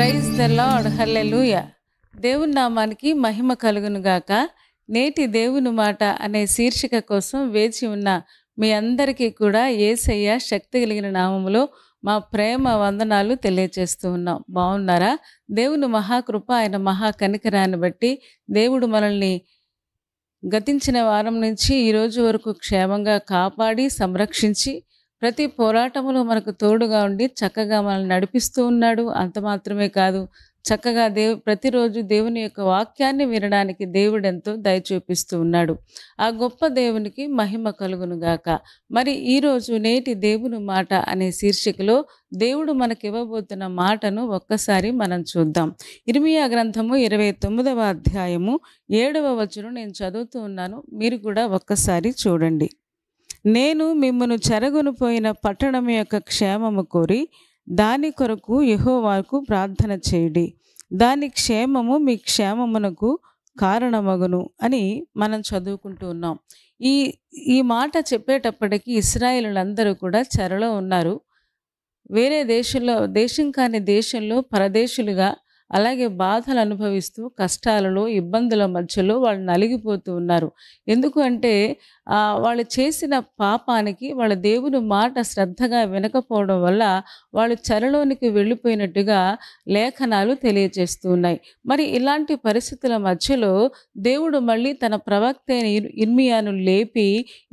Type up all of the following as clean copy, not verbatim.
Praise the lord, హల్లెలూయా. దేవుని నామానికి మహిమ కలుగును గాక. నేటి దేవుని మాట అనే శీర్షిక కోసం వేచి ఉన్న మీ అందరికీ కూడా యేసయ్య శక్తి కలిగిన నామములో మా ప్రేమ వందనాలు తెలియచేస్తూ ఉన్నాం. బాగున్నారా? దేవుని మహాకృప, ఆయన మహా కనికరాన్ని బట్టి దేవుడు మనల్ని గతించిన వారం నుంచి ఈరోజు వరకు క్షేమంగా కాపాడి సంరక్షించి ప్రతి పోరాటములో మనకు తోడుగా ఉండి చక్కగా మనల్ని నడిపిస్తూ ఉన్నాడు. అంత మాత్రమే కాదు, చక్కగా ప్రతిరోజు దేవుని యొక్క వాక్యాన్ని వినడానికి దేవుడు ఎంతో దయ చూపిస్తూ ఉన్నాడు. ఆ గొప్ప దేవునికి మహిమ కలుగును గాక. మరి ఈరోజు నేటి దేవుని మాట అనే శీర్షికలో దేవుడు మనకి ఇవ్వబోతున్న మాటను ఒక్కసారి మనం చూద్దాం. ఇర్మీయా గ్రంథము 29వ అధ్యాయము 7వ వచనం నేను చదువుతూ ఉన్నాను. మీరు కూడా ఒక్కసారి చూడండి. నేను మిమ్మును చెరగొనిపోయిన పట్టణం యొక్క క్షేమము కోరి దాని కొరకు యెహోవాకు ప్రార్థన చేయుడి. దాని క్షేమము మీ క్షేమమునకు కారణమగును అని మనం చదువుకుంటూ ఉన్నాం. ఈ మాట చెప్పేటప్పటికి ఇశ్రాయేలులందరూ కూడా చెరలో ఉన్నారు. వేరే దేశం కాని దేశంలో పరదేశులుగా, అలాగే బాధలు అనుభవిస్తూ కష్టాలలో ఇబ్బందుల మధ్యలో వాళ్ళు నలిగిపోతూ ఉన్నారు. ఎందుకు అంటే వాళ్ళు చేసిన పాపానికి వాళ్ళ దేవుని మాట శ్రద్ధగా వినకపోవడం వల్ల వాళ్ళు చెరలోనికి వెళ్ళిపోయినట్టుగా లేఖనాలు తెలియజేస్తూ ఉన్నాయి. మరి ఇలాంటి పరిస్థితుల మధ్యలో దేవుడు మళ్ళీ తన ప్రవక్త అయిన ఇర్మీయాను లేపి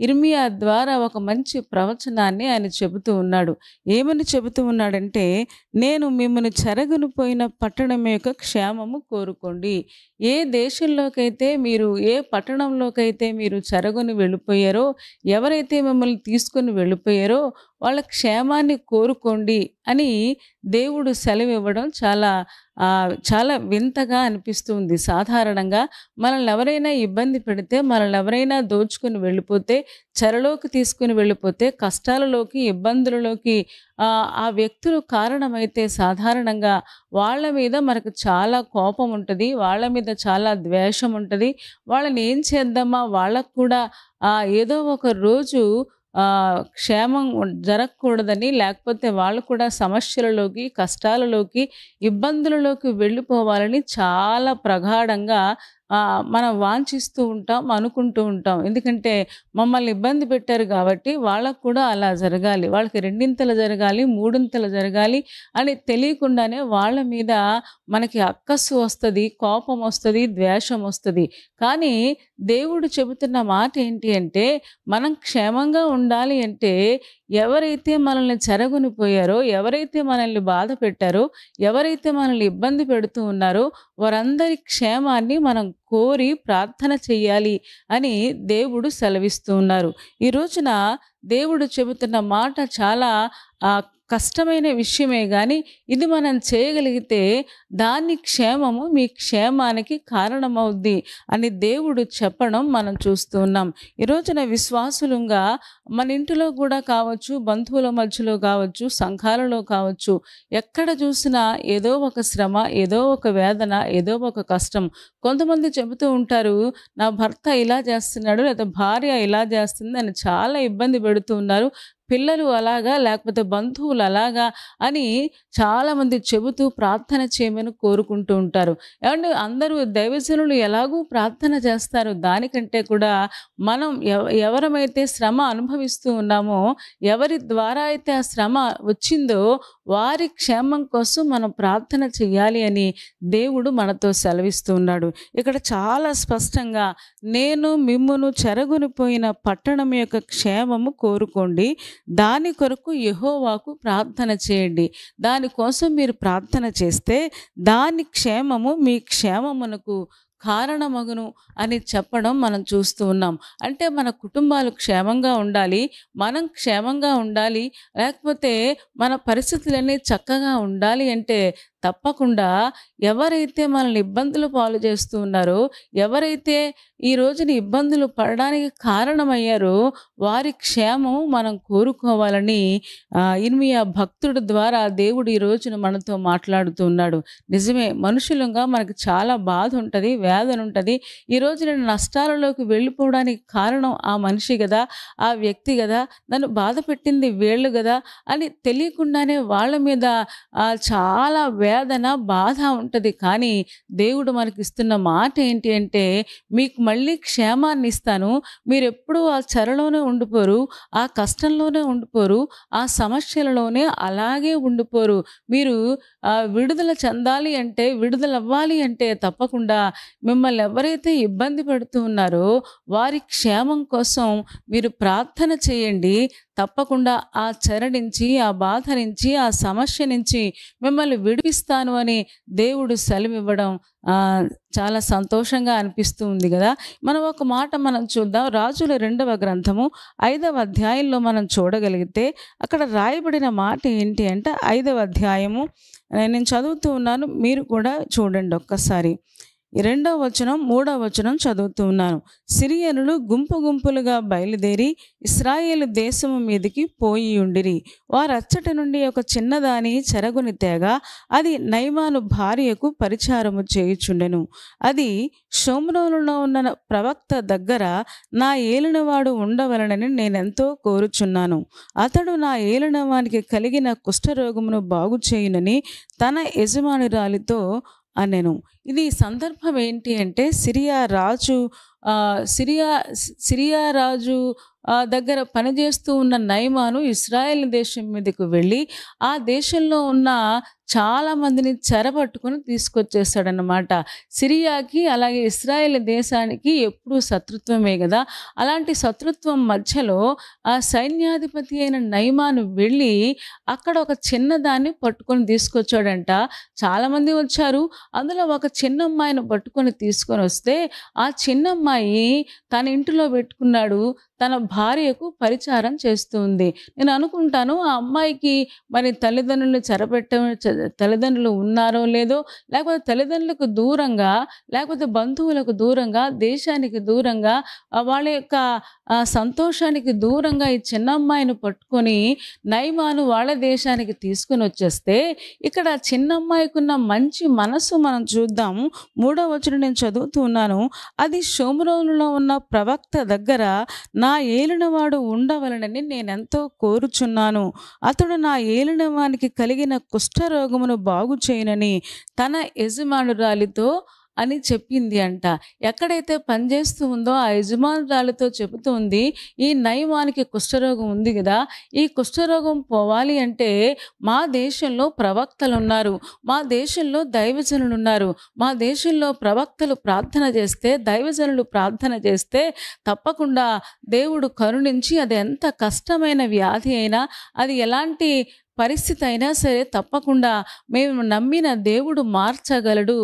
ఇర్మీయా ద్వారా ఒక మంచి ప్రవచనాన్ని ఆయన చెబుతూ ఉన్నాడు. ఏమని చెబుతూ ఉన్నాడంటే, నేను మిమ్మల్ని చెరగొనిపోయిన పట్టణం యొక్క క్షేమము కోరుకోండి. ఏ దేశంలోకైతే మీరు, ఏ పట్టణంలోకైతే మీరు చెరగొని వెళ్ళిపోయారో, ఎవరైతే మిమ్మల్ని తీసుకొని వెళ్ళిపోయారో వాళ్ళ క్షేమాన్ని కోరుకోండి అని దేవుడు సెలవు ఇవ్వడం చాలా వింతగా అనిపిస్తుంది. సాధారణంగా మనల్ని ఎవరైనా ఇబ్బంది పెడితే, మనల్ని ఎవరైనా దోచుకుని వెళ్ళిపోతే, చెరలోకి తీసుకుని వెళ్ళిపోతే, కష్టాలలోకి ఇబ్బందులలోకి ఆ వ్యక్తులు కారణమైతే సాధారణంగా వాళ్ళ మీద మనకు చాలా కోపం ఉంటుంది, వాళ్ళ మీద చాలా ద్వేషం ఉంటుంది. వాళ్ళని ఏం చేద్దామా, వాళ్ళకు కూడా ఏదో ఒక రోజు క్షేమం జరగకూడదని, లేకపోతే వాళ్ళు కూడా సమస్యలలోకి, కష్టాలలోకి, ఇబ్బందులలోకి వెళ్ళిపోవాలని చాలా ప్రగాఢంగా మనం వాంఛిస్తూ ఉంటాం, అనుకుంటూ ఉంటాం. ఎందుకంటే మమ్మల్ని ఇబ్బంది పెట్టారు కాబట్టి వాళ్ళకు కూడా అలా జరగాలి, వాళ్ళకి రెండింతలు జరగాలి, మూడింతలు జరగాలి అని తెలియకుండానే వాళ్ళ మీద మనకి అక్కస్సు వస్తుంది, కోపం వస్తుంది, ద్వేషం వస్తుంది. కానీ దేవుడు చెబుతున్న మాట ఏంటి అంటే, మనం క్షేమంగా ఉండాలి అంటే ఎవరైతే మనల్ని చెరగొనిపోయారో, ఎవరైతే మనల్ని బాధ పెట్టారో, ఎవరైతే మనల్ని ఇబ్బంది పెడుతూ ఉన్నారో వారందరి క్షేమాన్ని మనం కోరి ప్రార్థన చెయ్యాలి అని దేవుడు సెలవిస్తూ ఉన్నారు. ఈ రోజున దేవుడు చెబుతున్న మాట చాలా కష్టమైన విషయమే, కానీ ఇది మనం చేయగలిగితే దాని క్షేమము మీ క్షేమానికి కారణమవుద్ది అని దేవుడు చెప్పడం మనం చూస్తూ ఉన్నాం. ఈ రోజున విశ్వాసులుగా మన ఇంటిలో కూడా కావచ్చు, బంధువుల మధ్యలో కావచ్చు, సంఘాలలో కావచ్చు, ఎక్కడ చూసినా ఏదో ఒక శ్రమ, ఏదో ఒక వేదన, ఏదో ఒక కష్టం. కొంతమంది చెబుతూ ఉంటారు, నా భర్త ఇలా చేస్తున్నాడు, లేదా భార్య ఇలా చేస్తుంది అని చాలా ఇబ్బంది పెడుతూ ఉన్నారు, పిల్లలు అలాగా, లేకపోతే బంధువులు అలాగా అని చాలామంది చెబుతూ ప్రార్థన చేయమని కోరుకుంటూ ఉంటారు. ఏమంటే అందరూ దైవజనులు ఎలాగూ ప్రార్థన చేస్తారు, దానికంటే కూడా మనం ఎవరమైతే శ్రమ అనుభవిస్తూ ఉన్నామో, ఎవరి ద్వారా అయితే ఆ శ్రమ వచ్చిందో వారి క్షేమం కోసం మనం ప్రార్థన చెయ్యాలి అని దేవుడు మనతో సెలవిస్తూ ఉన్నాడు. ఇక్కడ చాలా స్పష్టంగా, నేను మిమ్మును చెరగొనిపోయిన పట్టణం యొక్క క్షేమము కోరుకోండి, దాని కొరకు యెహోవాకు ప్రార్థన చేయండి. దానికోసం మీరు ప్రార్థన చేస్తే దాని క్షేమము మీ క్షేమమునకు కారణమగును అని చెప్పడం మనం చూస్తూ ఉన్నాం. అంటే మన కుటుంబాలు క్షేమంగా ఉండాలి, మనం క్షేమంగా ఉండాలి, లేకపోతే మన పరిస్థితులన్నీ చక్కగా ఉండాలి అంటే తప్పకుండా ఎవరైతే మనల్ని ఇబ్బందులు పాలు చేస్తూ ఉన్నారో, ఎవరైతే ఈ రోజున ఇబ్బందులు పడడానికి కారణమయ్యారో వారి క్షేమం మనం కోరుకోవాలని ఇర్మీయా భక్తుడి ద్వారా దేవుడు ఈ రోజున మనతో మాట్లాడుతూ ఉన్నాడు. నిజమే, మనుషులుగా మనకు చాలా బాధ ఉంటుంది, వేదన ఉంటుంది. ఈ రోజు నేను నష్టాలలోకి వెళ్ళిపోవడానికి కారణం ఆ మనిషి కదా, ఆ వ్యక్తి కదా, నన్ను బాధ పెట్టింది వీళ్ళు కదా అని తెలియకుండానే వాళ్ళ మీద చాలా వేదన, బాధ ఉంటది. కానీ దేవుడు మనకిస్తున్న మాట ఏంటి అంటే, మీకు మళ్ళీ క్షేమాన్ని ఇస్తాను. మీరెప్పుడూ ఆ చెరలోనే ఉండిపోరు. ఆ కష్టంలోనే ఉండిపోరు. ఆ సమస్యలలోనే అలాగే ఉండిపోరు. మీరు విడుదల చెందాలి అంటే, విడుదలవ్వాలి అంటే తప్పకుండా మిమ్మల్ని ఎవరైతే ఇబ్బంది పెడుతూ ఉన్నారో వారి క్షేమం కోసం మీరు ప్రార్థన చేయండి. తప్పకుండా ఆ చెర నుంచి, ఆ బాధ నుంచి, ఆ సమస్య నుంచి మిమ్మల్ని విడిపిస్తాను అని దేవుడు సెలవివ్వడం చాలా సంతోషంగా అనిపిస్తూ ఉంది గదా! మనం ఒక మాట మనం చూద్దాం. రాజుల 2వ గ్రంథము 5వ అధ్యాయంలో మనం చూడగలిగితే అక్కడ రాయబడిన మాట ఏంటి అంటే 5వ అధ్యాయము నేను చదువుతూ ఉన్నాను. మీరు కూడా చూడండి ఒక్కసారి. 2వ వచనం, 3వ వచనం చదువుతూ ఉన్నాను. సిరియనులు గుంపు గుంపులుగా బయలుదేరి ఇశ్రాయేలు దేశము మీదికి పోయి ఉండిరి. వారచ్చటి నుండి ఒక చిన్నదాని చెరగుని తేగా అది నయమాను భార్యకు పరిచారము చేయుచుండెను. అది షోమ్రోనులో ఉన్న ప్రవక్త దగ్గర నా ఏలినవాడు ఉండవలనని నేనెంతో కోరుచున్నాను. అతడు నా ఏలినవానికి కలిగిన కుష్ఠరోగమును బాగు చేయునని తన యజమానురాలితో అనెను. ఇది సందర్భం ఏంటి అంటే సిరియా రాజు దగ్గర పనిచేస్తూ ఉన్న నయమాను ఇశ్రాయేల్ దేశం మీదకు వెళ్ళి ఆ దేశంలో ఉన్న చాలామందిని చెరపట్టుకొని తీసుకొచ్చేసాడనమాట. సిరియాకి అలాగే ఇశ్రాయేల్ దేశానికి ఎప్పుడూ శత్రుత్వమే కదా. అలాంటి శత్రుత్వం మధ్యలో ఆ సైన్యాధిపతి అయిన నయమాను వెళ్ళి అక్కడ ఒక చిన్నదాన్ని పట్టుకొని తీసుకొచ్చాడంట. చాలామంది వచ్చారు. అందులో ఒక చిన్న అమ్మాయిని పట్టుకొని తీసుకొని వస్తే ఆ చిన్నమ్మాయి తన ఇంటిలో పెట్టుకున్నాడు. తన భార్యకు పరిచారం చేస్తుంది. నేను అనుకుంటాను ఆ అమ్మాయికి మరి తల్లిదండ్రులు ఉన్నారో లేదో, లేకపోతే తల్లిదండ్రులకు దూరంగా, లేకపోతే బంధువులకు దూరంగా, దేశానికి దూరంగా, వాళ్ళ యొక్క సంతోషానికి దూరంగా ఈ చిన్న అమ్మాయిని పట్టుకొని నయమాను వాళ్ళ దేశానికి తీసుకొని వచ్చేస్తే ఇక్కడ చిన్న అమ్మాయికి ఉన్న మంచి మనసు మనం చూద్దాము. 3వ వచనం నేను చదువుతూ ఉన్నాను. అది షోమ్రోనులో ఉన్న ప్రవక్త దగ్గర నా ఏలినవాడు ఉండవలనని నేనెంతో కోరుచున్నాను. అతడు నా ఏలినవానికి కలిగిన కుష్ఠరోగమును బాగు చేయనని తన యజమానురాలితో అని చెప్పింది అంట. ఎక్కడైతే పనిచేస్తూ ఉందో ఆ యజమానురాలితో చెబుతూ ఉంది, ఈ నయమానికి కుష్ఠరోగం ఉంది కదా, ఈ కుష్ఠరోగం పోవాలి అంటే మా దేశంలో ప్రవక్తలు ఉన్నారు, మా దేశంలో దైవజనులు ఉన్నారు, మా దేశంలో ప్రవక్తలు ప్రార్థన చేస్తే, దైవజనులు ప్రార్థన చేస్తే తప్పకుండా దేవుడు కరుణించి అది ఎంత కష్టమైన వ్యాధి అయినా, అది ఎలాంటి పరిస్థితి అయినా సరే తప్పకుండా మేము నమ్మిన దేవుడు మార్చగలడు.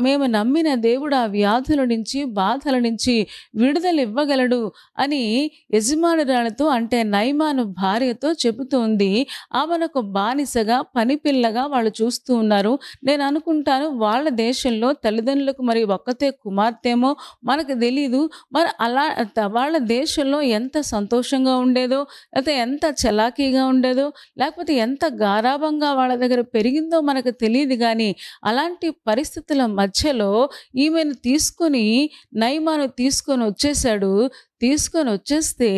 మేము నమ్మిన దేవుడు ఆ వ్యాధుల నుంచి, బాధల నుంచి విడుదల ఇవ్వగలడు అని యజమానురాలతో అంటే నయమాను భార్యతో చెబుతుంది. ఆమెనొక బానిసగా, పనిపిల్లగా వాళ్ళు చూస్తూ ఉన్నారు. నేను అనుకుంటాను వాళ్ళ దేశంలో తల్లిదండ్రులకు మరి ఒక్కతే కుమార్తెమో మనకు తెలీదు. మరి అలా వాళ్ళ దేశంలో ఎంత సంతోషంగా ఉండేదో, లేకపోతే ఎంత చలాకీగా ఉండేదో, లేకపోతే ఎంత గారాబంగా వాళ్ళ దగ్గర పెరిగిందో మనకు తెలియదు. కానీ అలాంటి పరిస్థితుల మధ్యలో ఈమెను నయమాను తీసుకొని వచ్చేసాడు. తీసుకొని వచ్చేస్తే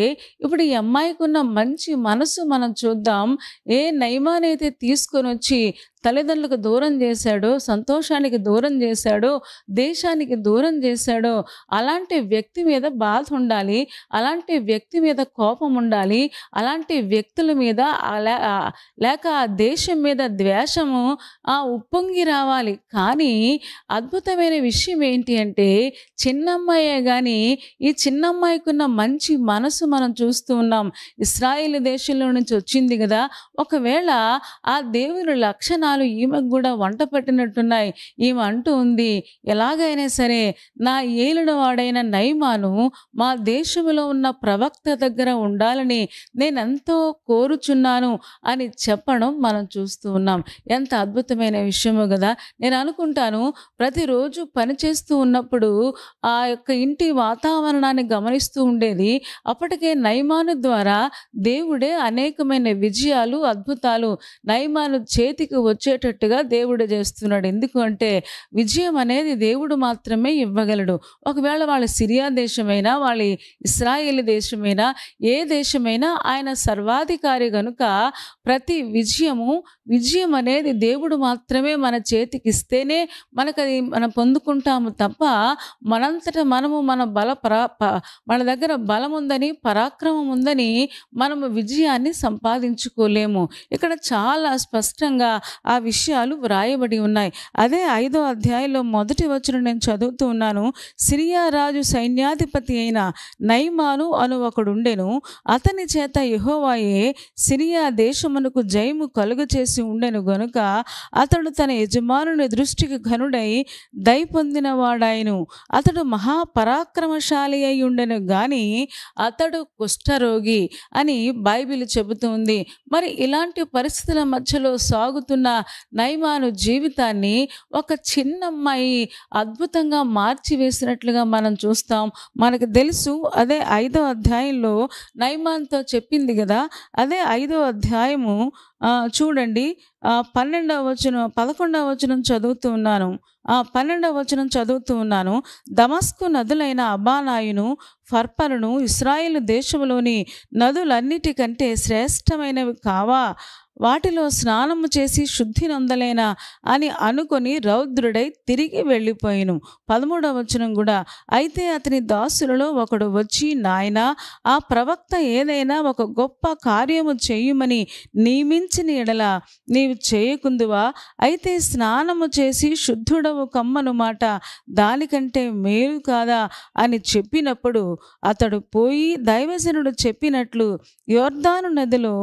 ఇప్పుడు ఈ అమ్మాయికి ఉన్న మంచి మనసు మనం చూద్దాం. ఏ నయమానైతే తీసుకొని వచ్చి తల్లిదండ్రులకు దూరం చేశాడో, సంతోషానికి దూరం చేశాడో, దేశానికి దూరం చేశాడో అలాంటి వ్యక్తి మీద బాధ ఉండాలి, అలాంటి వ్యక్తి మీద కోపం ఉండాలి, అలాంటి వ్యక్తుల మీద లేక ఆ దేశం మీద ద్వేషము ఉప్పొంగి రావాలి. కానీ అద్భుతమైన విషయం ఏంటి అంటే చిన్నమ్మాయే కానీ ఈ చిన్నమ్మాయికి ఉన్న మంచి మనసు మనం చూస్తూ ఉన్నాం. ఇశ్రాయేలు దేశంలో నుంచి వచ్చింది కదా, ఒకవేళ ఆ దేవుని లక్షణాలు ఈమెకు కూడా వంట పట్టినట్టున్నాయి. ఈమె అంటూ ఉంది, ఎలాగైనా సరే నా ఏలినవాడైన నయమాను మా దేశంలో ఉన్న ప్రవక్త దగ్గర ఉండాలని నేనెంతో కోరుచున్నాను అని చెప్పడం మనం చూస్తూ ఉన్నాం. ఎంత అద్భుతమైన విషయమో కదా. నేను అనుకుంటాను ప్రతిరోజు పనిచేస్తూ ఉన్నప్పుడు ఆ యొక్క ఇంటి వాతావరణాన్ని గమనిస్తూ ఉండేది. అప్పటికే నయమాను ద్వారా దేవుడే అనేకమైన విజయాలు, అద్భుతాలు నయమాను చేతికి వచ్చేటట్టుగా దేవుడు చేస్తున్నాడు. ఎందుకు అంటే విజయం అనేది దేవుడు మాత్రమే ఇవ్వగలడు. ఒకవేళ వాళ్ళ సిరియా దేశమైనా, వాళ్ళ ఇశ్రాయేలు దేశమైనా, ఏ దేశమైనా ఆయన సర్వాధికారి గనుక ప్రతి విజయం అనేది దేవుడు మాత్రమే మన చేతికి ఇస్తేనే మనకది మనం పొందుకుంటాము తప్ప మనంతట మనము మన దగ్గర బలం ఉందని, పరాక్రమం ఉందని మనము విజయాన్ని సంపాదించుకోలేము. ఇక్కడ చాలా స్పష్టంగా ఆ విషయాలు వ్రాయబడి ఉన్నాయి. అదే 5వ అధ్యాయంలో మొదటి వచనం నేను చదువుతూ ఉన్నాను. సిరియా రాజు సైన్యాధిపతి అయిన నయమాను అను ఒకడుండెను. అతని చేత యెహోవాయే సిరియా దేశమునకు జయము కలుగు చేసి ఉండెను గనుక అతడు తన యజమానుని దృష్టికి ఘనుడై దయ పొందిన వాడాయను. అతడు మహాపరాక్రమశాలి అయి ఉండెను గాని అతడు కుష్ఠరోగి అని బైబిల్ చెబుతుంది. మరి ఇలాంటి పరిస్థితుల మధ్యలో సాగుతున్న నయమాను జీవితాన్ని ఒక చిన్న అమ్మాయి అద్భుతంగా మార్చివేసినట్లుగా మనం చూస్తాం. మనకు తెలుసు అదే 5వ అధ్యాయంలో నయమాన్తో చెప్పింది కదా. అదే 5వ అధ్యాయము చూడండి, 11వ వచనం చదువుతూ ఉన్నాను. 12వ వచనం చదువుతూ ఉన్నాను. దమస్కు నదులైన అబానాయును, ఫర్పరును ఇశ్రాయేలు దేశంలోని నదులన్నిటికంటే శ్రేష్టమైనవి కావా? వాటిలో స్నానము చేసి శుద్ధి నొందలేనా అని అనుకొని రౌద్రుడై తిరిగి వెళ్ళిపోయిను. 13వ వచనం కూడా, అయితే అతని దాసులలో ఒకడు వచ్చి, నాయనా, ఆ ప్రవక్త ఏదైనా ఒక గొప్ప కార్యము చేయుమని నియమించిన ఎడల నీవు చేయకుందువా? అయితే స్నానము చేసి శుద్ధుడవు కమ్మను మాట దానికంటే మేలు కాదా అని చెప్పినప్పుడు అతడు పోయి దైవజనుడు చెప్పినట్లు యొర్దాను నదిలో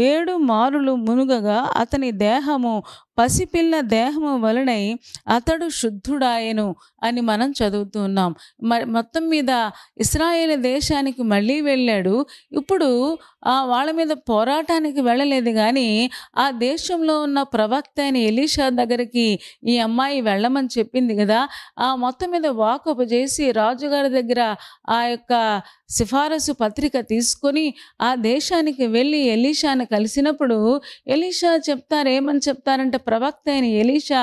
7 మారులు మునుగగా అతని దేహము పసిపిల్ల దేహము వలనై అతడు శుద్ధుడాయెను అని మనం చదువుతూ ఉన్నాం. మొత్తం మీద ఇశ్రాయేలు దేశానికి మళ్ళీ వెళ్ళాడు. ఇప్పుడు వాళ్ళ మీద పోరాటానికి వెళ్ళలేదు కానీ ఆ దేశంలో ఉన్న ప్రవక్త అయిన ఎలీషా దగ్గరికి ఈ అమ్మాయి వెళ్ళమని చెప్పింది కదా. మొత్తం మీద వాకపు చేసి రాజుగారి దగ్గర ఆ యొక్క సిఫారసు పత్రిక తీసుకొని ఆ దేశానికి వెళ్ళి ఎలీషాను కలిసినప్పుడు ఎలీషా ఏమని చెప్తారంటే, ప్రవక్త అయిన ఎలీషా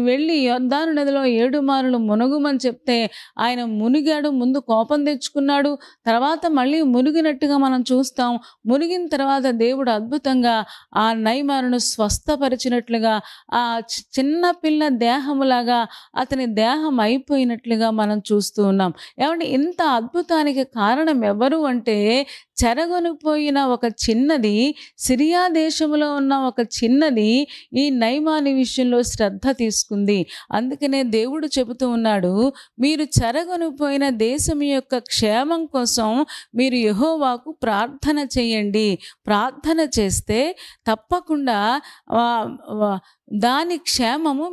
వెళ్ళి యొర్దాను నదిలో 7 మారులు మునుగుమని చెప్తే ఆయన మునిగాడు. ముందు కోపం తెచ్చుకున్నాడు, తర్వాత మళ్ళీ మునిగినట్టుగా మనం చూస్తాం. మునిగిన తర్వాత దేవుడు అద్భుతంగా ఆ నయమానును స్వస్థపరిచినట్లుగా, ఆ చిన్న పిల్ల దేహములాగా అతని దేహం అయిపోయినట్లుగా మనం చూస్తూ ఉన్నాం. ఏమంటే ఇంత అద్భుతానికి కారణం ఎవరు అంటే చెరగొనిపోయిన ఒక చిన్నది, సిరియా దేశంలో ఉన్న ఒక చిన్నది ఈ నయమాను విషయంలో శ్రద్ధ తీసుకుంది. అందుకనే దేవుడు చెబుతూ ఉన్నాడు, మీరు చెరగొనిపోయిన దేశం యొక్క క్షేమం కోసం మీరు యెహోవాకు ప్రార్థన చేయండి. ప్రార్థన చేస్తే తప్పకుండా దాని క్షేమము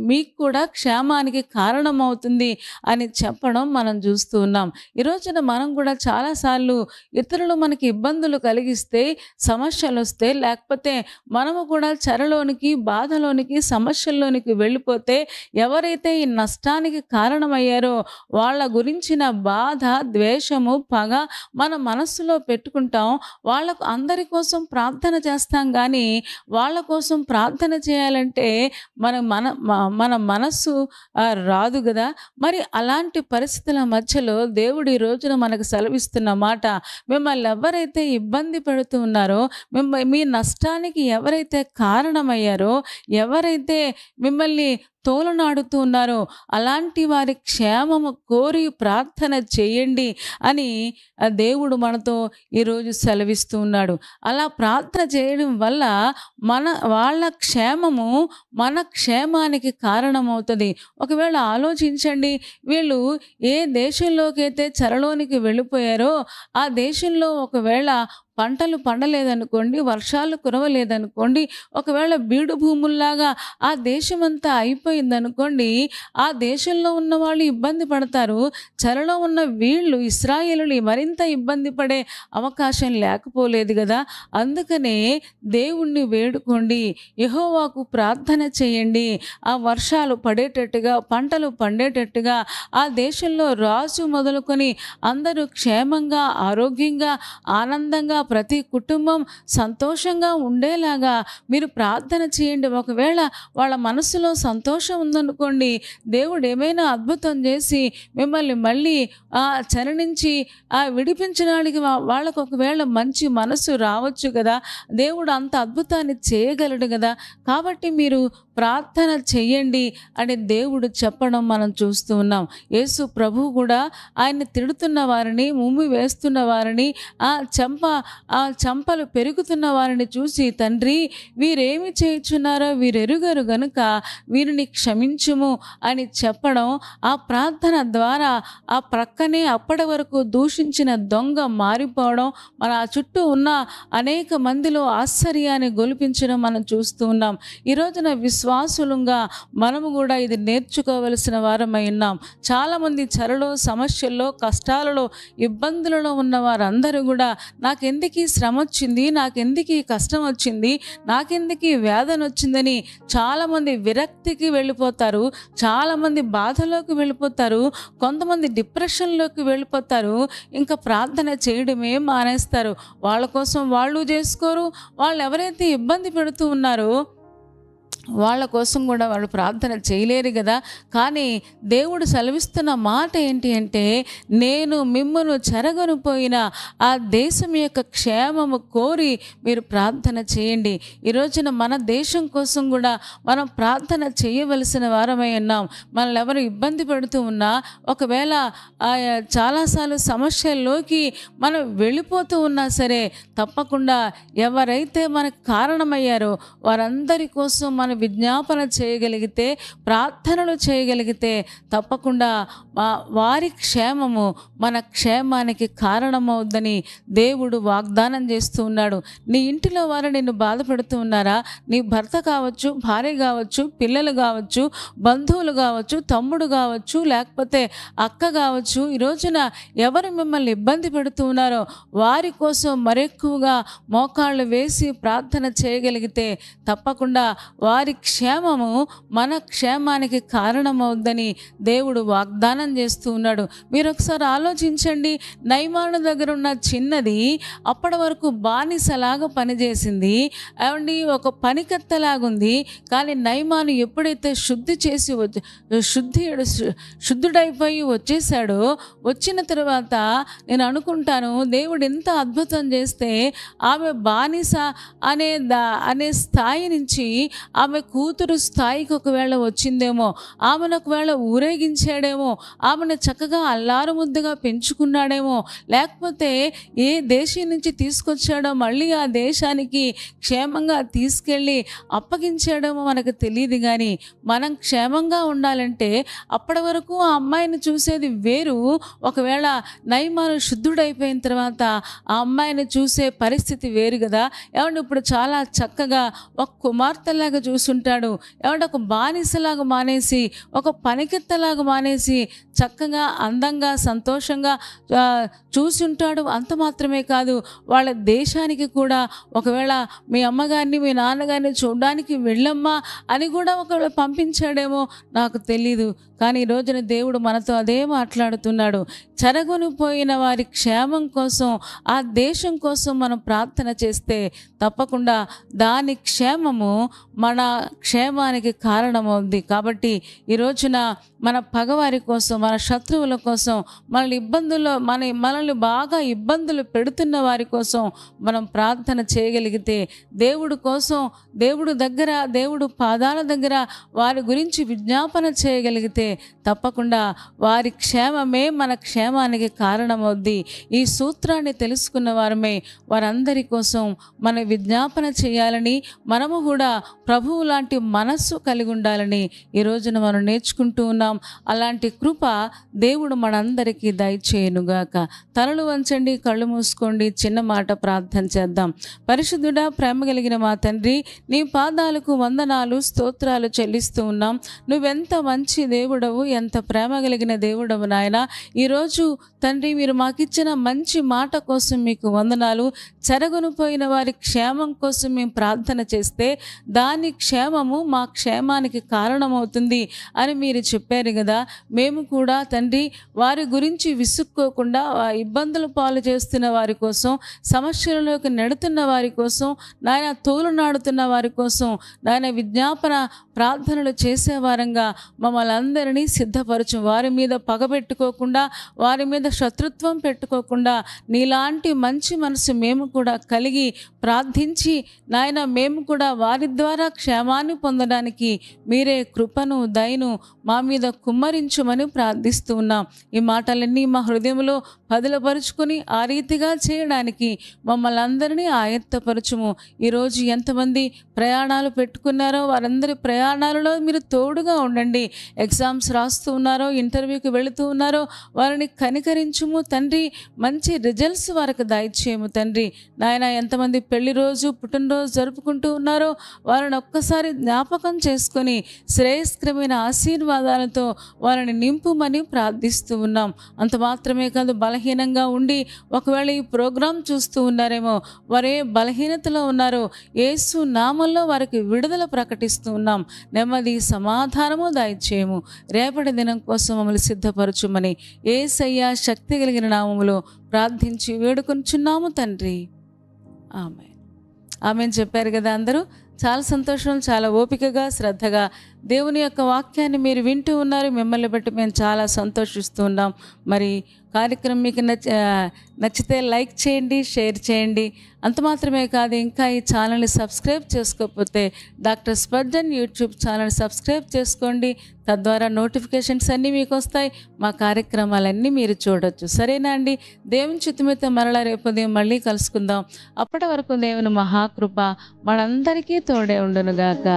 మీకు కూడా క్షేమానికి కారణమవుతుంది అని చెప్పడం మనం చూస్తూ ఉన్నాం. ఈ రోజున మనం కూడా చాలాసార్లు ఇతరులు మనకి ఇబ్బందులు కలిగిస్తే, సమస్యలు వస్తే, లేకపోతే మనము కూడా చెరలోనికి, బాధలోనికి, సమస్యల్లోనికి వెళ్ళిపోతే ఎవరైతే ఈ నష్టానికి కారణమయ్యారో వాళ్ళ గురించిన బాధ, ద్వేషము, పగ మన మనస్సులో పెట్టుకుంటాం. వాళ్ళకు అందరి కోసం ప్రార్థన చేస్తాం కానీ వాళ్ళ కోసం ప్రార్థన చేయాలంటే మన మనస్సు రాదు కదా. మరి అలాంటి పరిస్థితుల మధ్యలో దేవుడు ఈ రోజున మనకు సెలవిస్తున్న మాట, మిమ్మల్ని ఎవరైతే ఇబ్బంది పెడుతూ ఉన్నారో, మీ నష్టానికి ఎవరైతే కారణమయ్యారో, ఎవరైతే మిమ్మల్ని తోలనాడుతూ ఉన్నారో అలాంటి వారి క్షేమము కోరి ప్రార్థన చేయండి అని దేవుడు మనతో ఈరోజు సెలవిస్తూ ఉన్నాడు. అలా ప్రార్థన చేయడం వల్ల వాళ్ళ క్షేమము మన క్షేమానికి కారణమవుతుంది. ఒకవేళ ఆలోచించండి, వీళ్ళు ఏ దేశంలోకి అయితే చెరలోనికి వెళ్ళిపోయారో ఆ దేశంలో ఒకవేళ పంటలు పండలేదనుకోండి, వర్షాలు కురవలేదనుకోండి, ఒకవేళ బీడు భూముల్లాగా ఆ దేశమంతా అయిపోయిందనుకోండి, ఆ దేశంలో ఉన్న వాళ్ళు ఇబ్బంది పడతారు. చెరలో ఉన్న వీళ్ళు ఇశ్రాయేలుని మరింత ఇబ్బంది పడే అవకాశం లేకపోలేదు కదా. అందుకనే దేవుణ్ణి వేడుకోండి, యెహోవాకు ప్రార్థన చేయండి. ఆ వర్షాలు పడేటట్టుగా, పంటలు పండేటట్టుగా, ఆ దేశంలో రాజు మొదలుకొని అందరూ క్షేమంగా, ఆరోగ్యంగా, ఆనందంగా, ప్రతి కుటుంబం సంతోషంగా ఉండేలాగా మీరు ప్రార్థన చేయండి. ఒకవేళ వాళ్ళ మనసులో సంతోషం ఉందనుకోండి, దేవుడు ఏమైనా అద్భుతం చేసి మిమ్మల్ని మళ్ళీ చెర నుంచి విడిపించడానికి వాళ్ళకు ఒకవేళ మంచి మనసు రావచ్చు కదా. దేవుడు అంత అద్భుతాన్ని చేయగలడు కదా. కాబట్టి మీరు ప్రార్థన చెయ్యండి అని దేవుడు చెప్పడం మనం చూస్తూ ఉన్నాం. యేసు ప్రభువు కూడా ఆయన్ని తిడుతున్న వారిని, ఉమ్మి వేస్తున్న వారిని, చంపలు పెరుగుతున్న వారిని చూసి, తండ్రి వీరేమి చేయుచున్నారో వీరెరుగరు గనుక వీరిని క్షమించుము అని చెప్పడం, ఆ ప్రార్థన ద్వారా ఆ ప్రక్కనే అప్పటి వరకు దూషించిన దొంగ మారిపోవడం, మన చుట్టూ ఉన్న అనేక మందిలో ఆశ్చర్యాన్ని గొలిపించడం మనం చూస్తూ ఉన్నాం. ఈ రోజున విశ్వాసులుగా మనము కూడా ఇది నేర్చుకోవలసిన వారమై ఉన్నాం. చాలామంది చెరలో, సమస్యల్లో, కష్టాలలో, ఇబ్బందులలో ఉన్న వారందరూ కూడా నాకెందుకు ఈ శ్రమ వచ్చింది, నాకెందుకు ఈ కష్టం వచ్చింది, నాకెందుకు ఈ వేదన వచ్చిందని చాలామంది విరక్తికి వెళ్ళిపోతారు. చాలామంది బాధలోకి వెళ్ళిపోతారు. కొంతమంది డిప్రెషన్లోకి వెళ్ళిపోతారు. ఇంకా ప్రార్థన చేయడమే మానేస్తారు. వాళ్ళ కోసం వాళ్ళు చేసుకోరు. వాళ్ళు ఎవరైతే ఇబ్బంది పెడుతూ ఉన్నారో వాళ్ళ కోసం కూడా వాళ్ళు ప్రార్థన చేయలేరు కదా. కానీ దేవుడు సెలవిస్తున్న మాట ఏంటి అంటే, నేను మిమ్మల్ని చెరగొనిపోయిన ఆ దేశం యొక్క క్షేమము కోరి మీరు ప్రార్థన చేయండి. ఈ రోజున మన దేశం కోసం కూడా మనం ప్రార్థన చేయవలసిన వారమై ఉన్నాం. మనల్ని ఎవరు ఇబ్బంది పెడుతూ ఉన్నా, ఒకవేళ చాలాసార్లు సమస్యల్లోకి మనం వెళ్ళిపోతూ ఉన్నా సరే, తప్పకుండా ఎవరైతే మనకు కారణమయ్యారో వారందరి కోసం మనం విజ్ఞాపన చేయగలిగితే, ప్రార్థనలు చేయగలిగితే, తప్పకుండా వారి క్షేమము మన క్షేమానికి కారణమవుద్దని దేవుడు వాగ్దానం చేస్తూ ఉన్నాడు. నీ ఇంటిలో వారు నిన్ను బాధపడుతూ ఉన్నారా? నీ భర్త కావచ్చు, భార్య కావచ్చు, పిల్లలు కావచ్చు, బంధువులు కావచ్చు, తమ్ముడు కావచ్చు, లేకపోతే అక్క కావచ్చు, ఈ రోజున ఎవరు మిమ్మల్ని ఇబ్బంది పెడుతూ ఉన్నారో వారి కోసం మరెక్కువగా మోకాళ్ళు వేసి ప్రార్థన చేయగలిగితే, తప్పకుండా వారి క్షేమము మన క్షేమానికి కారణమవుద్దని దేవుడు వాగ్దానం చేస్తూ ఉన్నాడు. మీరు ఒకసారి ఆలోచించండి. నయమాను దగ్గర ఉన్న చిన్నది అప్పటి వరకు బానిసలాగా పనిచేసింది, అవండి ఒక పనికత్తలాగుంది. కానీ నయమాను ఎప్పుడైతే శుద్ధుడైపోయి వచ్చేసాడో, వచ్చిన తర్వాత నేను అనుకుంటాను దేవుడు ఎంత అద్భుతం చేస్తే ఆమె బానిస అనే స్థాయి నుంచి ఆమె కూతురు స్థాయికి ఒకవేళ వచ్చిందేమో, ఆమెను ఒకవేళ ఊరేగించాడేమో, ఆమెను చక్కగా అల్లారు ముద్దుగా పెంచుకున్నాడేమో, లేకపోతే ఏ దేశం నుంచి తీసుకొచ్చాడో మళ్ళీ ఆ దేశానికి క్షేమంగా తీసుకెళ్ళి అప్పగించాడేమో మనకు తెలియదు. కానీ మనం క్షేమంగా ఉండాలంటే అప్పటి వరకు ఆ అమ్మాయిని చూసేది వేరు. ఒకవేళ నయమాను శుద్ధుడైపోయిన తర్వాత ఆ అమ్మాయిని చూసే పరిస్థితి వేరు కదా. ఏమంటే ఇప్పుడు చాలా చక్కగా ఒక కుమార్తెలాగా చూసుంటాడు. ఏమంటే ఒక బానిసలాగా మానేసి, ఒక పనికెత్తలాగా మానేసి చక్కగా, అందంగా, సంతోషంగా చూసుంటాడు. అంత మాత్రమే కాదు, వాళ్ళ దేశానికి కూడా ఒకవేళ మీ అమ్మగారిని, మీ నాన్నగారిని చూడడానికి వెళ్ళమ్మా అని కూడా ఒకవేళ పంపించాడేమో నాకు తెలీదు. కానీ ఈ రోజున దేవుడు మనతో అదే మాట్లాడుతున్నాడు. చెరగొనిపోయిన వారి క్షేమం కోసం, ఆ దేశం కోసం మనం ప్రార్థన చేస్తే తప్పకుండా దాని క్షేమము మన క్షేమానికి కారణమవుద్ది. కాబట్టి ఈ రోజున మన పగవారి కోసం, మన శత్రువుల కోసం, మనల్ని బాగా ఇబ్బందులు పెడుతున్న వారి కోసం మనం ప్రార్థన చేయగలిగితే, దేవుడు కోసం, దేవుడు పాదాల దగ్గర వారి గురించి విజ్ఞాపన చేయగలిగితే తప్పకుండా వారి క్షేమమే మన క్షేమానికి కారణమవుద్ది. ఈ సూత్రాన్ని తెలుసుకున్న వారమే వారందరి కోసం మన విజ్ఞాపన చేయాలని, మనము కూడా ప్రభు ఏనుగు లాంటి మనస్సు కలిగి ఉండాలని ఈ రోజున మనం నేర్చుకుంటూ ఉన్నాం. అలాంటి కృప దేవుడు మనందరికీ దయచేయునుగాక. తలలు వంచండి, కళ్ళు మూసుకోండి, చిన్న మాట ప్రార్థన చేద్దాం. పరిశుద్ధుడా, ప్రేమ కలిగిన మా తండ్రి, నీ పాదాలకు వందనాలు, స్తోత్రాలు చెల్లిస్తూ ఉన్నాం. నువ్వెంత మంచి దేవుడవు, ఎంత ప్రేమ కలిగిన దేవుడవు నాయన. ఈరోజు తండ్రి, మీరు మాకిచ్చిన మంచి మాట కోసం మీకు వందనాలు. చెరగొను పోయిన వారి క్షేమం కోసం మేము ప్రార్థన చేస్తే దాని క్షేమము మా క్షేమానికి కారణమవుతుంది అని మీరు చెప్పారు కదా. మేము కూడా తండ్రి వారి గురించి విసుక్కోకుండా, ఇబ్బందులు పాలు చేస్తున్న వారి కోసం, సమస్యలలోకి నెడుతున్న వారి కోసం, నాయన తోలునాడుతున్న వారి కోసం నాయన విజ్ఞాపన ప్రార్థనలు చేసేవారంగా మమ్మల్ని అందరినీ సిద్ధపరచు. వారి మీద పగబెట్టుకోకుండా, వారి మీద శత్రుత్వం పెట్టుకోకుండా, నీలాంటి మంచి మనసు మేము కూడా కలిగి ప్రార్థించి నాయన మేము కూడా వారి ద్వారా క్షేమాన్ని పొందడానికి మీరే కృపను, దయను మా మీద కుమ్మరించమని ప్రార్థిస్తూ ఉన్నాం. ఈ మాటలన్నీ మా హృదయంలో పదిలపరుచుకొని ఆ రీతిగా చేయడానికి మమ్మల్ని అందరినీ ఆయత్తపరచుము. ఈరోజు ఎంతమంది ప్రయాణాలు పెట్టుకున్నారో వారందరి ప్రయాణాలలో మీరు తోడుగా ఉండండి. ఎగ్జామ్స్ రాస్తూ ఉన్నారో, ఇంటర్వ్యూకి వెళుతూ ఉన్నారో వారిని కనికరించుము తండ్రి. మంచి రిజల్ట్స్ వారికి దయచేయము తండ్రి. నాయన ఎంతమంది పెళ్లి రోజు, పుట్టినరోజు జరుపుకుంటూ ఉన్నారో వారిని ఒక్కసారి జ్ఞాపకం చేసుకొని శ్రేయస్కరమైన ఆశీర్వాదాలతో వారిని నింపుమని ప్రార్థిస్తూ ఉన్నాం. అంత మాత్రమే కాదు, బలహీనంగా ఉండి ఒకవేళ ఈ ప్రోగ్రాం చూస్తూ ఉన్నారేమో, వారే బలహీనతలో ఉన్నారో యేసు నామంలో వారికి విడుదల ప్రకటిస్తూ ఉన్నాం. నెమ్మది, సమాధానము దయచేయము. రేపటి దినం కోసం మమ్మల్ని సిద్ధపరచుమని యేసయ్య శక్తి కలిగిన నామములో ప్రార్థించి వేడుకొనుచున్నాము తండ్రి. ఆమేన్. ఆమేన్ చెప్పారు కదా అందరూ. చాలా సంతోషం. చాలా ఓపికగా, శ్రద్ధగా దేవుని యొక్క వాక్యాన్ని మీరు వింటూ ఉన్నారు. మిమ్మల్ని బట్టి మేము చాలా సంతోషిస్తూ ఉన్నాం. మరి కార్యక్రమం మీకు నచ్చితే లైక్ చేయండి, షేర్ చేయండి. అంత మాత్రమే కాదు, ఇంకా ఈ ఛానల్ని సబ్స్క్రైబ్ చేసుకోకపోతే doctor Spurgeon YouTube channel subscribe చేసుకోండి. తద్వారా నోటిఫికేషన్స్ అన్నీ మీకు వస్తాయి. మా కార్యక్రమాలన్నీ మీరు చూడొచ్చు. సరేనా అండి? దేవుని చిత్తమైతే మరలా రేపు ఉదయం మళ్ళీ కలుసుకుందాం. అప్పటి వరకు దేవుని మహాకృప మనందరికీ తోడే ఉండునుగాక.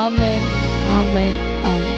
ఆమేన్, ఆమేన్, ఆమేన్.